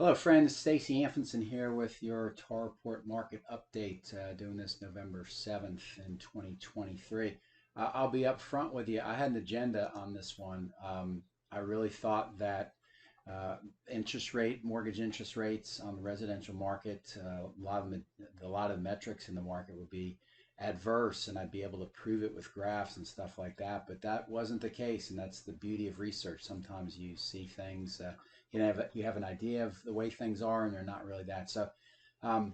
Hello, friends. Stacy Anfinson here with your Tar Report Market Update, doing this November 7th in 2023. I'll be up front with you. I had an agenda on this one. I really thought that uh, mortgage interest rates on the residential market, a lot of metrics in the market would be adverse, and I'd be able to prove it with graphs and stuff like that. But that wasn't the case, and that's the beauty of research. Sometimes you see things, you have an idea of the way things are, and they're not really that. So, um,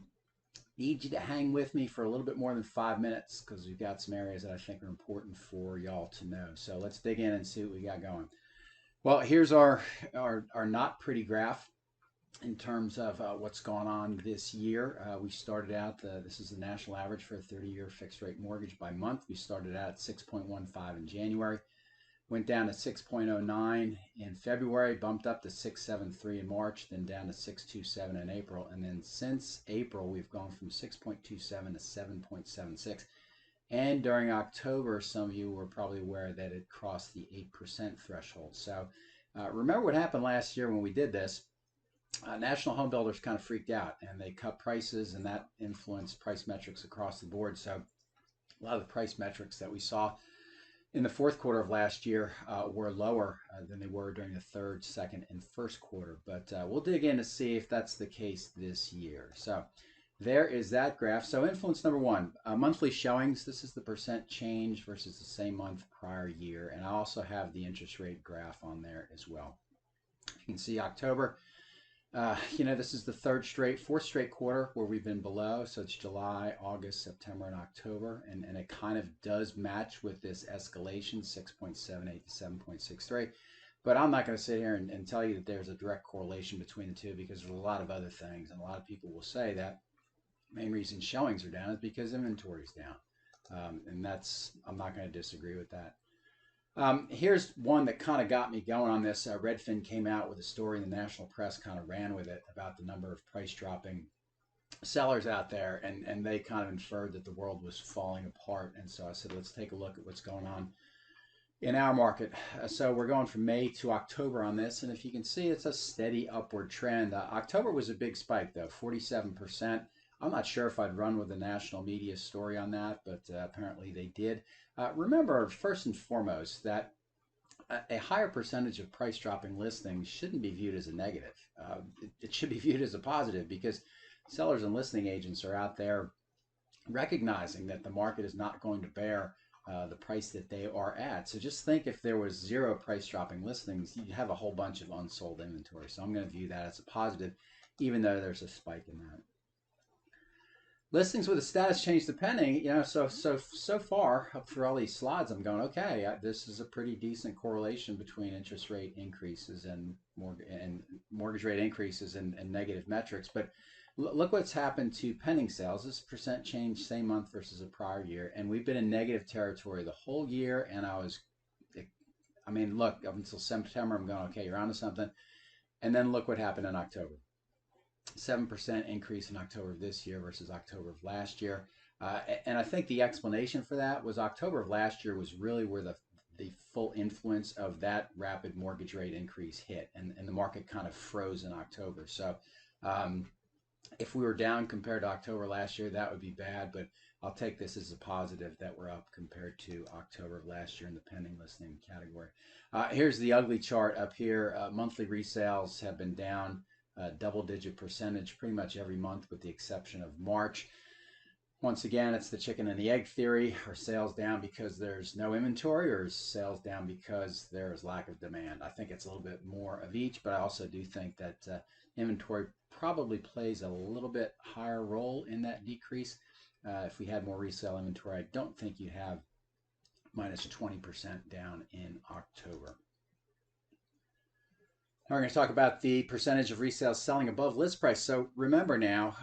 need you to hang with me for a little bit more than 5 minutes because we've got some areas that I think are important for y'all to know. So let's dig in and see what we got going. Well, here's our not pretty graph in terms of what's going on this year. We started out, this is the national average for a 30-year fixed rate mortgage by month. We started out at 6.15 in January, went down to 6.09 in February, bumped up to 6.73 in March, then down to 6.27 in April. And then since April, we've gone from 6.27 to 7.76. And during October, some of you were probably aware that it crossed the 8% threshold. So remember what happened last year when we did this. National home builders kind of freaked out and they cut prices, and that influenced price metrics across the board. So a lot of the price metrics that we saw in the fourth quarter of last year were lower than they were during the third, second, and first quarter. But we'll dig in to see if that's the case this year. So there is that graph. So influence number one, monthly showings. This is the percent change versus the same month prior year. And I also have the interest rate graph on there as well. You can see October. This is the fourth straight quarter where we've been below. So it's July, August, September, and October. And it kind of does match with this escalation, 6.78 to 7.63. But I'm not going to sit here and tell you that there's a direct correlation between the two, because there's a lot of other things. And a lot of people will say that the main reason showings are down is because inventory is down. I'm not going to disagree with that. Here's one that kind of got me going on this. Redfin came out with a story, and the national press kind of ran with it about the number of price dropping sellers out there, and they kind of inferred that the world was falling apart. And so I said, let's take a look at what's going on in our market. So we're going from May to October on this, and if you can see, it's a steady upward trend. October was a big spike, though, 47%. I'm not sure if I'd run with the national media story on that, but apparently they did. Remember, first and foremost, that a higher percentage of price dropping listings shouldn't be viewed as a negative. It should be viewed as a positive, because sellers and listing agents are out there recognizing that the market is not going to bear the price that they are at. So just think, if there was zero price dropping listings, you'd have a whole bunch of unsold inventory. So I'm going to view that as a positive, even though there's a spike in that. Listings with a status change depending, so far up through all these slides, I'm going, okay, this is a pretty decent correlation between interest rate increases and mortgage rate increases and negative metrics. But look what's happened to pending sales. This percent change same month versus a prior year, and we've been in negative territory the whole year. And look, up until September, I'm going, okay, you're onto something. And then look what happened in October. 7% increase in October of this year versus October of last year. And I think the explanation for that was October of last year was really where the full influence of that rapid mortgage rate increase hit, and the market kind of froze in October. So if we were down compared to October last year, that would be bad, but I'll take this as a positive that we're up compared to October of last year in the pending listing category. Here's the ugly chart up here. Monthly resales have been down double-digit percentage pretty much every month, with the exception of March. Once again, it's the chicken and the egg theory. Are sales down because there's no inventory, or is sales down because there is lack of demand? I think it's a little bit more of each, but I also do think that inventory probably plays a little bit higher role in that decrease. If we had more resale inventory, I don't think you'd have minus 20% down in October. Now we're going to talk about the percentage of resales selling above list price. So remember now,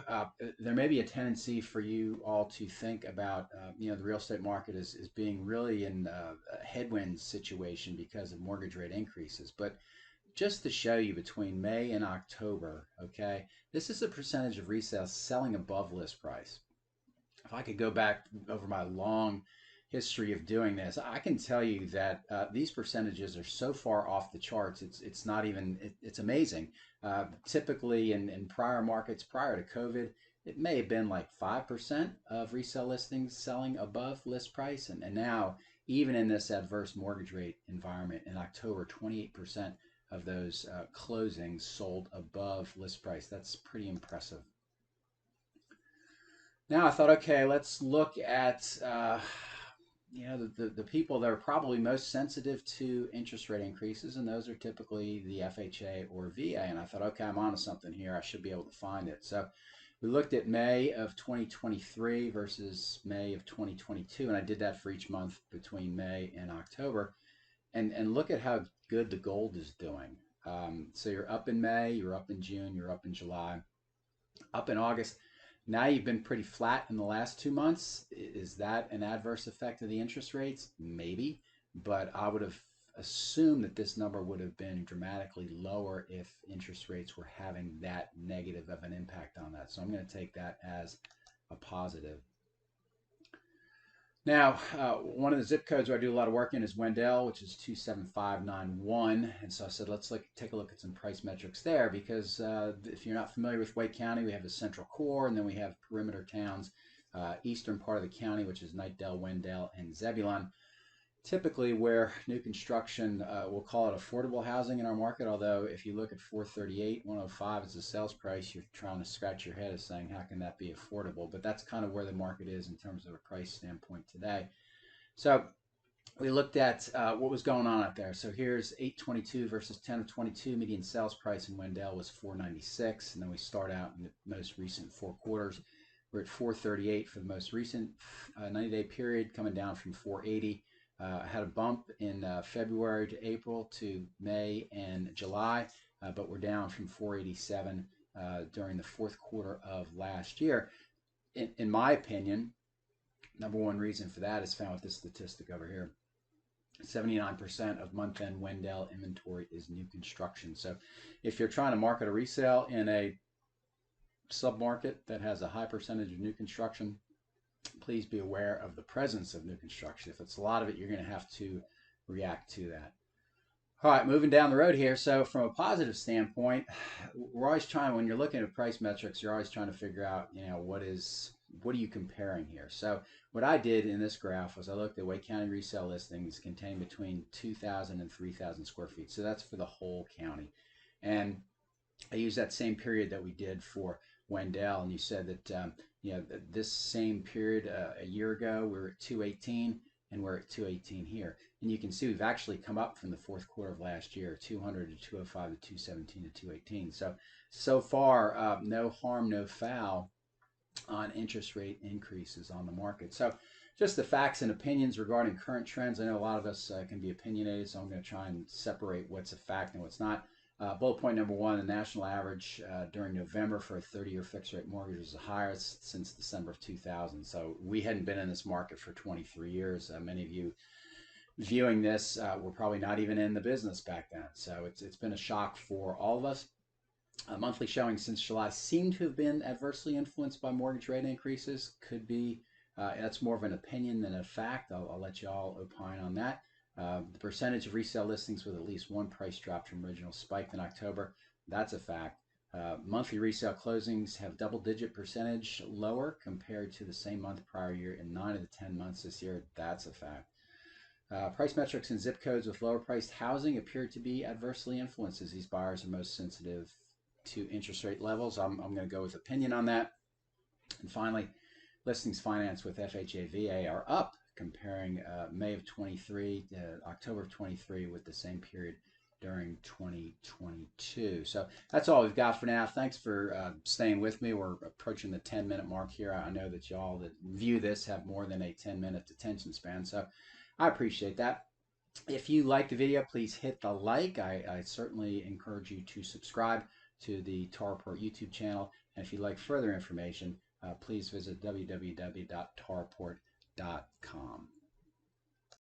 there may be a tendency for you all to think about, the real estate market is being really in a headwind situation because of mortgage rate increases. But just to show you, between May and October, okay, this is a percentage of resales selling above list price. If I could go back over my long history of doing this, I can tell you that these percentages are so far off the charts. It's not even it's amazing. Typically, in prior markets prior to COVID, it may have been like 5% of resale listings selling above list price, and now even in this adverse mortgage rate environment in October, 28% of those closings sold above list price. That's pretty impressive. Now I thought, okay, let's look at the people that are probably most sensitive to interest rate increases, and those are typically the FHA or VA. And I thought, okay, I'm onto something here. I should be able to find it. So we looked at May of 2023 versus May of 2022, and I did that for each month between May and October. And look at how good the gold is doing. So you're up in May, you're up in June, you're up in July, up in August. Now you've been pretty flat in the last 2 months. Is that an adverse effect of the interest rates? Maybe, but I would have assumed that this number would have been dramatically lower if interest rates were having that negative of an impact on that. So I'm going to take that as a positive. Now, one of the zip codes where I do a lot of work in is Wendell, which is 27591. And so I said, let's take a look at some price metrics there, because if you're not familiar with Wake County, we have the central core, and then we have perimeter towns, eastern part of the county, which is Knightdale, Wendell, and Zebulon. Typically where new construction, we'll call it affordable housing in our market, although if you look at 438, 105 is the sales price, you're trying to scratch your head as saying, how can that be affordable? But that's kind of where the market is in terms of a price standpoint today. So we looked at what was going on out there. So here's 822 versus 10 of 22. Median sales price in Wendell was 496, and then we start out in the most recent 4 quarters. We're at 438 for the most recent 90-day period, coming down from 480. I had a bump in February to April to May and July, but we're down from 487 during the 4th quarter of last year. In my opinion, number one reason for that is found with this statistic over here. 79% of month-end Wendell inventory is new construction. So if you're trying to market a resale in a submarket that has a high percentage of new construction, please be aware of the presence of new construction. If it's a lot of it, you're going to have to react to that. All right, moving down the road here. So from a positive standpoint, we're always trying, when you're looking at price metrics, you're always trying to figure out, what are you comparing here? So what I did in this graph was I looked at Wake County resale listings contained between 2,000 and 3,000 square feet. So that's for the whole county. And I used that same period that we did for Wendell, and you said that this same period a year ago we were at 218, and we're at 218 here. And you can see we've actually come up from the 4th quarter of last year, 200 to 205 to 217 to 218. So far, no harm, no foul on interest rate increases on the market. So just the facts and opinions regarding current trends. I know a lot of us can be opinionated, so I'm going to try and separate what's a fact and what's not. Bullet point number one, the national average during November for a 30-year fixed rate mortgage was the highest since December of 2000. So we hadn't been in this market for 23 years. Many of you viewing this were probably not even in the business back then. So it's been a shock for all of us. Monthly showings since July seem to have been adversely influenced by mortgage rate increases. Could be, that's more of an opinion than a fact. I'll let you all opine on that. The percentage of resale listings with at least one price drop from original spiked in October. That's a fact. Monthly resale closings have double-digit percentage lower compared to the same month prior year in 9 of the 10 months this year. That's a fact. Price metrics in zip codes with lower priced housing appear to be adversely influenced as these buyers are most sensitive to interest rate levels. I'm going to go with opinion on that. And finally, listings financed with FHA VA are up comparing May of 23 to October of 23 with the same period during 2022. So that's all we've got for now. Thanks for staying with me. We're approaching the 10-minute mark here. I know that y'all that view this have more than a 10-minute attention span, so I appreciate that. If you like the video, please hit the like. I certainly encourage you to subscribe to the Tarport YouTube channel. And if you'd like further information, please visit www.tarport.com.